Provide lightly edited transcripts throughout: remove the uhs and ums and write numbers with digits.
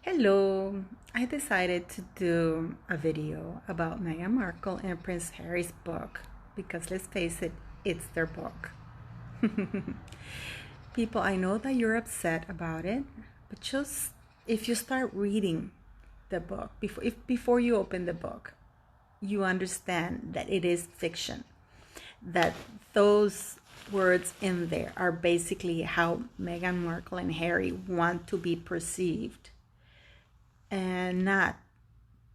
Hello, I decided to do a video about Meghan Markle and Prince Harry's book because let's face it, it's their book. People, I know that you're upset about it, but just if you start reading the book, before you open the book, you understand that it is fiction, that those words in there are basically how Meghan Markle and Harry want to be perceived and not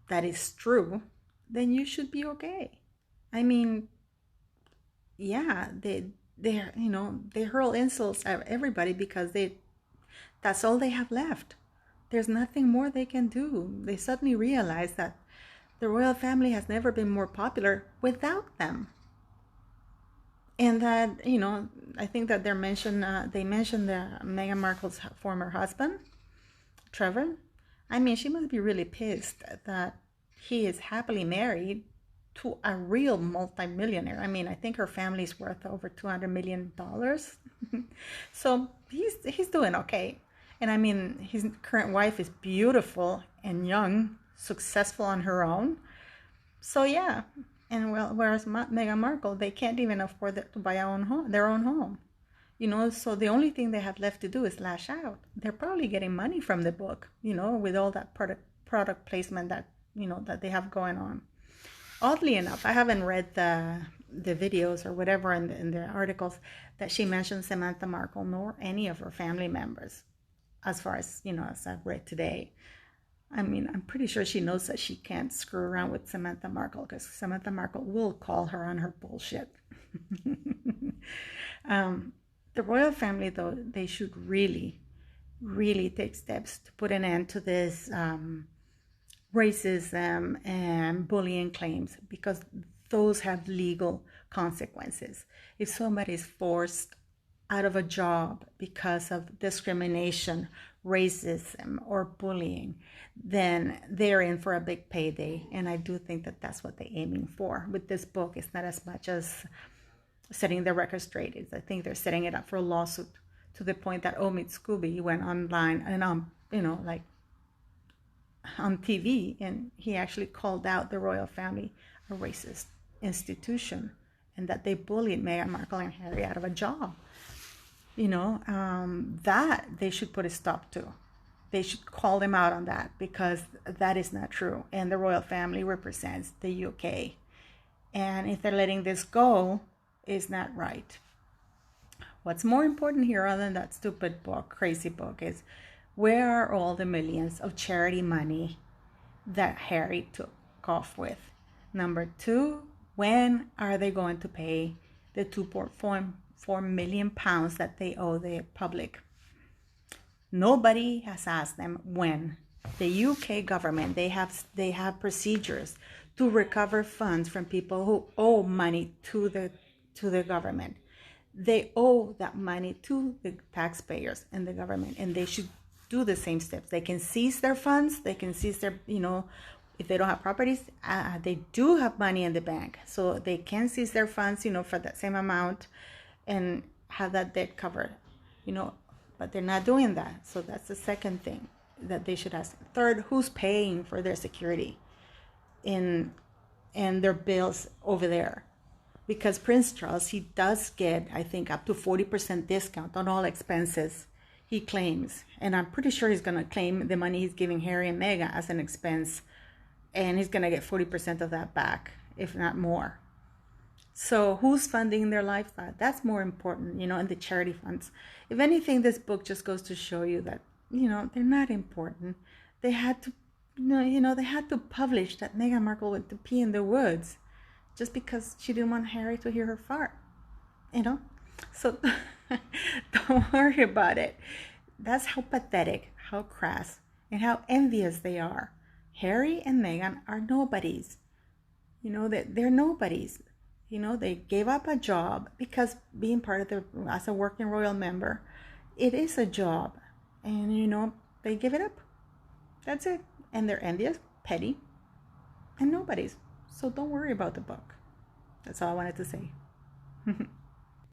that is true, then you should be okay. I mean, yeah, they hurl insults at everybody because that's all they have left. There's nothing more they can do. They suddenly realize that the royal family has never been more popular without them. And that, I think that they mentioned Meghan Markle's former husband, Trevor. I mean, she must be really pissed that he is happily married to a real multimillionaire. I mean, I think her family's worth over $200 million. So he's doing okay. And I mean, his current wife is beautiful and young, successful on her own. So yeah. And whereas Meghan Markle, they can't even afford to buy their own home. So the only thing they have left to do is lash out. They're probably getting money from the book, with all that product placement that they have going on. Oddly enough, I haven't read the videos or whatever in the articles that she mentioned Samantha Markle nor any of her family members, as far as as I've read today. I mean, I'm pretty sure she knows that she can't screw around with Samantha Markle because Samantha Markle will call her on her bullshit. The royal family, though, they should really, really take steps to put an end to this racism and bullying claims, because those have legal consequences. If somebody is forced out of a job because of discrimination, racism, or bullying, then they're in for a big payday. And I do think that that's what they're aiming for. With this book, it's not as much as setting the record straight. I think they're setting it up for a lawsuit, to the point that Omid Scooby went online and on TV, and he actually called out the royal family a racist institution, and that they bullied Meghan Markle and Harry out of a job. That they should put a stop to. They should call them out on that, because that is not true. And the royal family represents the UK. And if they're letting this go, is not right. What's more important here, other than that stupid book, crazy book, is where are all the millions of charity money that Harry took off with? Number two, when are they going to pay the 2.4 million pounds that they owe the public? Nobody has asked them when. The UK government, they have procedures to recover funds from people who owe money to the government. They owe that money to the taxpayers and the government, and they should do the same steps. They can seize their funds. They can seize their, if they don't have properties, they do have money in the bank, so they can seize their funds, for that same amount, and have that debt covered, but they're not doing that. So that's the second thing that they should ask. Third, who's paying for their security and their bills over there? Because Prince Charles, he does get, I think, up to 40% discount on all expenses, he claims. And I'm pretty sure he's going to claim the money he's giving Harry and Meghan as an expense, and he's going to get 40% of that back, if not more. So who's funding their lifestyle? That's more important, and the charity funds. If anything, this book just goes to show you that, they're not important. They had to, they had to publish that Meghan Markle went to pee in the woods just because she didn't want Harry to hear her fart, So don't worry about it. That's how pathetic, how crass, and how envious they are. Harry and Meghan are nobodies. They're nobodies. They gave up a job, because being part of as a working royal member, it is a job. And, they give it up. That's it. And they're envious, petty, and nobodies. So don't worry about the book. That's all I wanted to say.